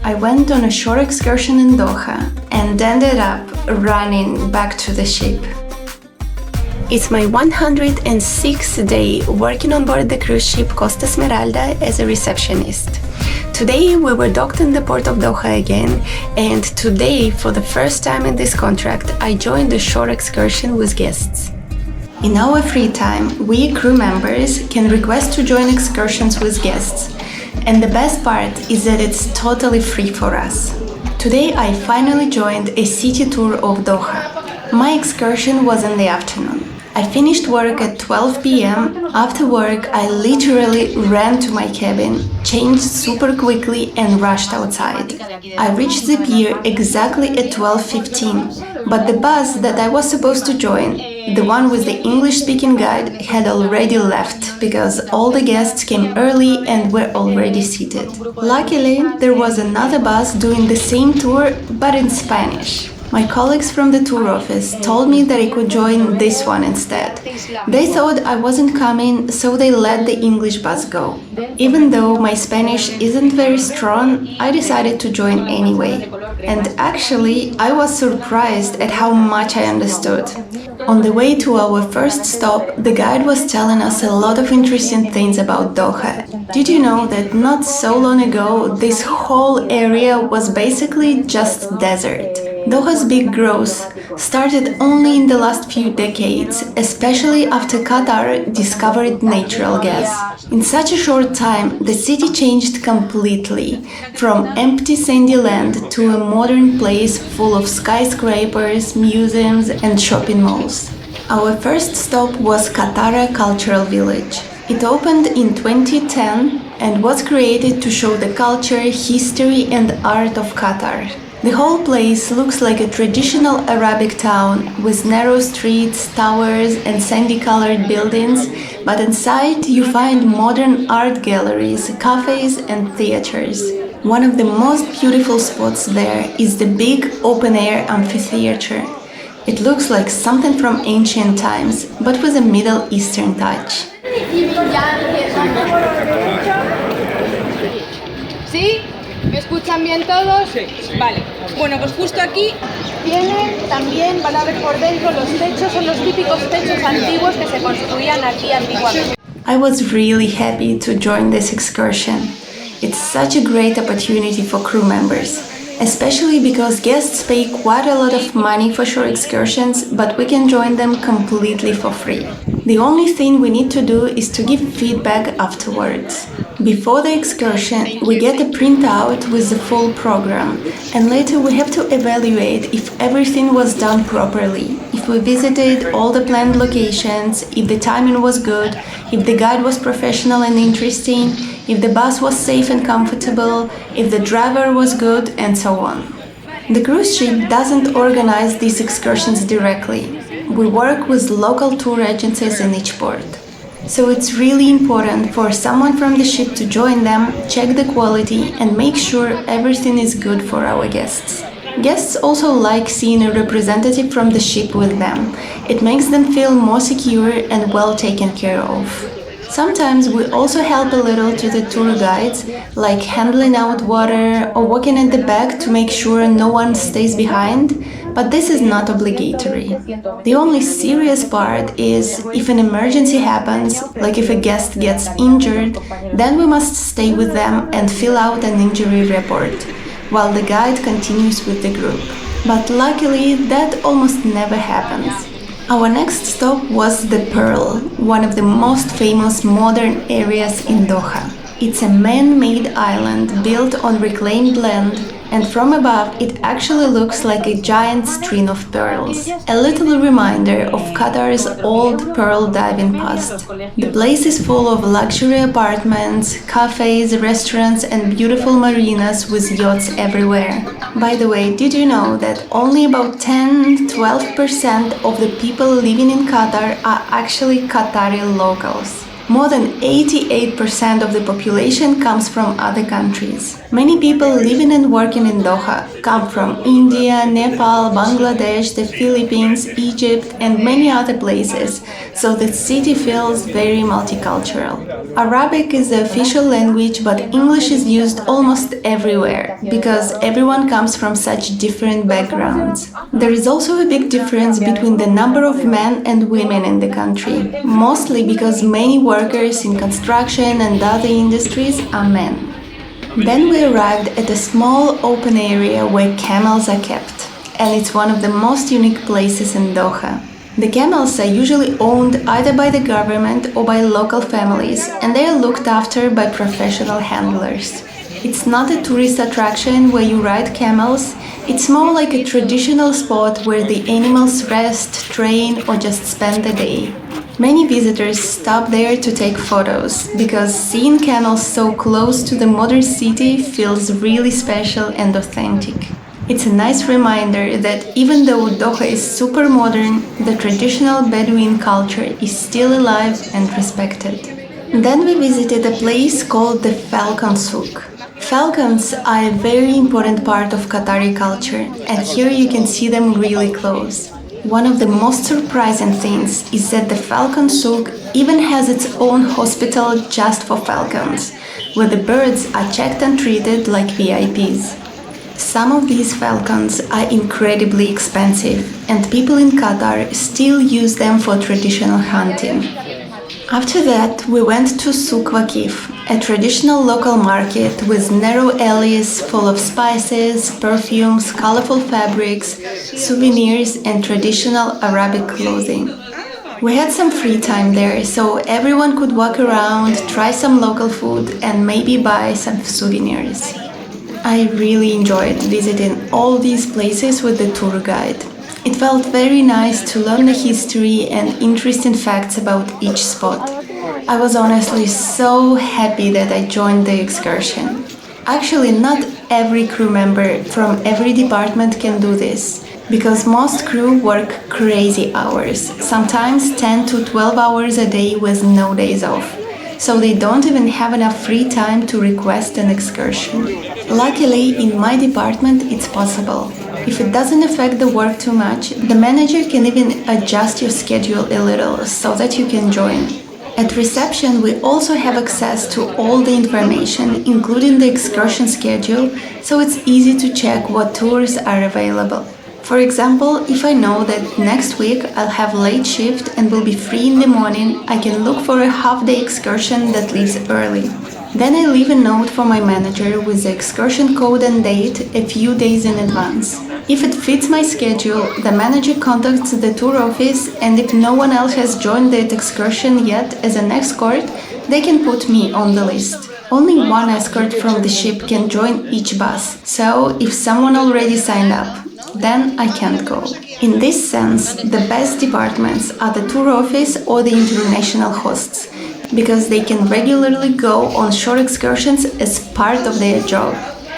I went on a short excursion in Doha and ended up running back to the ship. It's my 106th day working on board the cruise ship Costa Smeralda as a receptionist. Today we were docked in the port of Doha again, and today, for the first time in this contract, I joined a short excursion with guests. In our free time, we crew members can request to join excursions with guests, and the best part is that it's totally free for us. Today I finally joined a city tour of Doha. My excursion was in the afternoon. I finished work at 12 p.m. After work, I literally ran to my cabin, changed super quickly and rushed outside. I reached the pier exactly at 12:15, but the bus that I was supposed to join, the one with the English-speaking guide, had already left because all the guests came early and were already seated. Luckily, there was another bus doing the same tour, but in Spanish. My colleagues from the tour office told me that I could join this one instead. They thought I wasn't coming, so they let the English bus go. Even though my Spanish isn't very strong, I decided to join anyway. And actually, I was surprised at how much I understood. On the way to our first stop, the guide was telling us a lot of interesting things about Doha. Did you know that not so long ago, this whole area was basically just desert? Doha's big growth started only in the last few decades, especially after Qatar discovered natural gas. In such a short time, the city changed completely, from empty sandy land to a modern place full of skyscrapers, museums and shopping malls. Our first stop was Katara Cultural Village. It opened in 2010 and was created to show the culture, history and art of Qatar. The whole place looks like a traditional Arabic town with narrow streets, towers and sandy-colored buildings, but inside you find modern art galleries, cafes and theaters. One of the most beautiful spots there is the big open-air amphitheater. It looks like something from ancient times, but with a Middle Eastern touch. ¿Sí? ¿Me escuchan bien todos? Sí. Vale. Bueno, pues justo aquí también van a ver por dentro los techos, son los típicos techos antiguos que se construían aquí antiguamente. I was really happy to join this excursion. It's such a great opportunity for crew members, especially because guests pay quite a lot of money for shore excursions, but we can join them completely for free. The only thing we need to do is to give feedback afterwards. Before the excursion, we get a printout with the full program, and later we have to evaluate if everything was done properly, if we visited all the planned locations, if the timing was good, if the guide was professional and interesting, if the bus was safe and comfortable, if the driver was good, and so on. The cruise ship doesn't organize these excursions directly. We work with local tour agencies in each port. So it's really important for someone from the ship to join them, check the quality, and make sure everything is good for our guests. Guests also like seeing a representative from the ship with them. It makes them feel more secure and well taken care of. Sometimes we also help a little to the tour guides, like handling out water or walking at the back to make sure no one stays behind, but this is not obligatory. The only serious part is if an emergency happens, like if a guest gets injured, then we must stay with them and fill out an injury report, while the guide continues with the group. But luckily, that almost never happens. Our next stop was the Pearl, one of the most famous modern areas in Doha. It's a man-made island built on reclaimed land, and from above it actually looks like a giant string of pearls. A little reminder of Qatar's old pearl diving past. The place is full of luxury apartments, cafes, restaurants and beautiful marinas with yachts everywhere. By the way, did you know that only about 10-12% of the people living in Qatar are actually Qatari locals? More than 88% of the population comes from other countries. Many people living and working in Doha come from India, Nepal, Bangladesh, the Philippines, Egypt, and many other places, so the city feels very multicultural. Arabic is the official language, but English is used almost everywhere because everyone comes from such different backgrounds. There is also a big difference between the number of men and women in the country, mostly because many workers in construction and other industries are men. Then we arrived at a small open area where camels are kept, and it's one of the most unique places in Doha. The camels are usually owned either by the government or by local families, and they are looked after by professional handlers. It's not a tourist attraction where you ride camels, it's more like a traditional spot where the animals rest, train, or just spend the day. Many visitors stop there to take photos, because seeing camels so close to the modern city feels really special and authentic. It's a nice reminder that even though Doha is super modern, the traditional Bedouin culture is still alive and respected. Then we visited a place called the Falcon Souq. Falcons are a very important part of Qatari culture, and here you can see them really close. One of the most surprising things is that the Falcon Souq even has its own hospital just for falcons, where the birds are checked and treated like VIPs. Some of these falcons are incredibly expensive, and people in Qatar still use them for traditional hunting. After that, we went to Souq Waqif, a traditional local market with narrow alleys full of spices, perfumes, colorful fabrics, souvenirs, and traditional Arabic clothing. We had some free time there, so everyone could walk around, try some local food, and maybe buy some souvenirs. I really enjoyed visiting all these places with the tour guide. It felt very nice to learn the history and interesting facts about each spot. I was honestly so happy that I joined the excursion. Actually, not every crew member from every department can do this, because most crew work crazy hours, sometimes 10 to 12 hours a day with no days off. So they don't even have enough free time to request an excursion. Luckily, in my department, it's possible. If it doesn't affect the work too much, the manager can even adjust your schedule a little so that you can join. At reception, we also have access to all the information, including the excursion schedule, so it's easy to check what tours are available. For example, if I know that next week I'll have late shift and will be free in the morning, I can look for a half-day excursion that leaves early. Then I leave a note for my manager with the excursion code and date a few days in advance. If it fits my schedule, the manager contacts the tour office, and if no one else has joined that excursion yet as an escort, they can put me on the list. Only one escort from the ship can join each bus, so if someone already signed up, then I can't go. In this sense, the best departments are the tour office or the international hosts, because they can regularly go on short excursions as part of their job.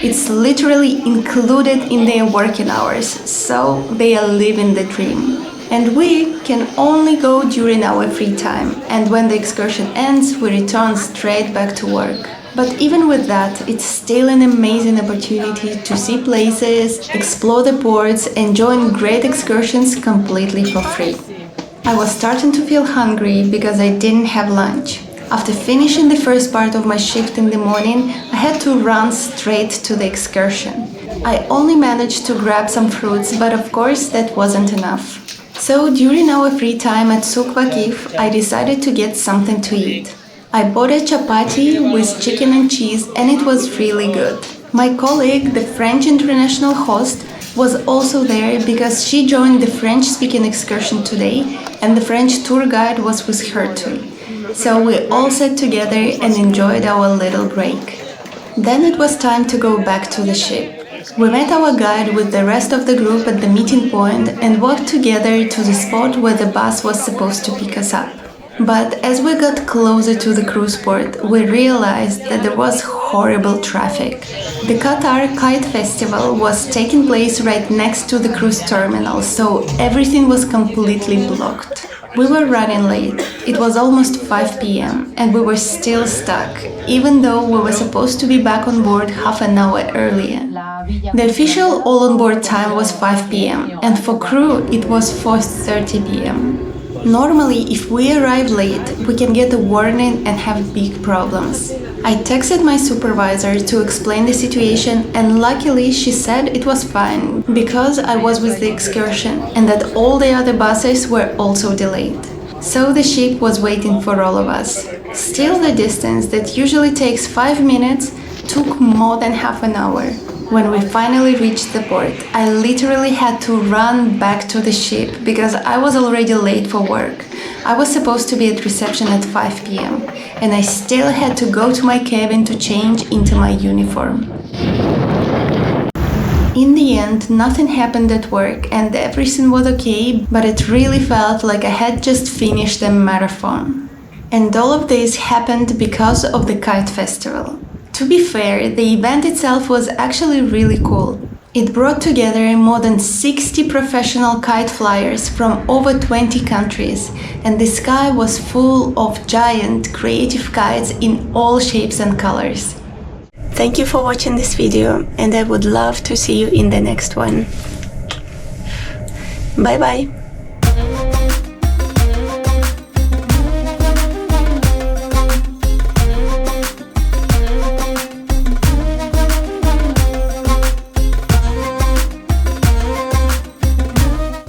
It's literally included in their working hours, so they are living the dream. And we can only go during our free time, and when the excursion ends, we return straight back to work. But even with that, it's still an amazing opportunity to see places, explore the ports, and join great excursions completely for free. I was starting to feel hungry because I didn't have lunch. After finishing the first part of my shift in the morning, I had to run straight to the excursion. I only managed to grab some fruits, but of course that wasn't enough. So during our free time at Souq Waqif, I decided to get something to eat. I bought a chapati with chicken and cheese, and it was really good. My colleague, the French international host, was also there because she joined the French-speaking excursion today, and the French tour guide was with her too. So we all sat together and enjoyed our little break. Then it was time to go back to the ship. We met our guide with the rest of the group at the meeting point and walked together to the spot where the bus was supposed to pick us up. But as we got closer to the cruise port, we realized that there was horrible traffic. The Qatar Kite Festival was taking place right next to the cruise terminal, so everything was completely blocked. We were running late. It was almost 5 p.m. and we were still stuck, even though we were supposed to be back on board half an hour earlier. The official all-on-board time was 5 p.m. and for crew it was 4:30 p.m. Normally, if we arrive late, we can get a warning and have big problems. I texted my supervisor to explain the situation and luckily she said it was fine because I was with the excursion and that all the other buses were also delayed. So the ship was waiting for all of us. Still, the distance that usually takes 5 minutes took more than half an hour. When we finally reached the port, I literally had to run back to the ship because I was already late for work. I was supposed to be at reception at 5 p.m. and I still had to go to my cabin to change into my uniform. In the end, nothing happened at work and everything was okay, but it really felt like I had just finished a marathon. And all of this happened because of the kite festival. To be fair, the event itself was actually really cool. It brought together more than 60 professional kite flyers from over 20 countries, and the sky was full of giant, creative kites in all shapes and colors. Thank you for watching this video, and I would love to see you in the next one. Bye bye!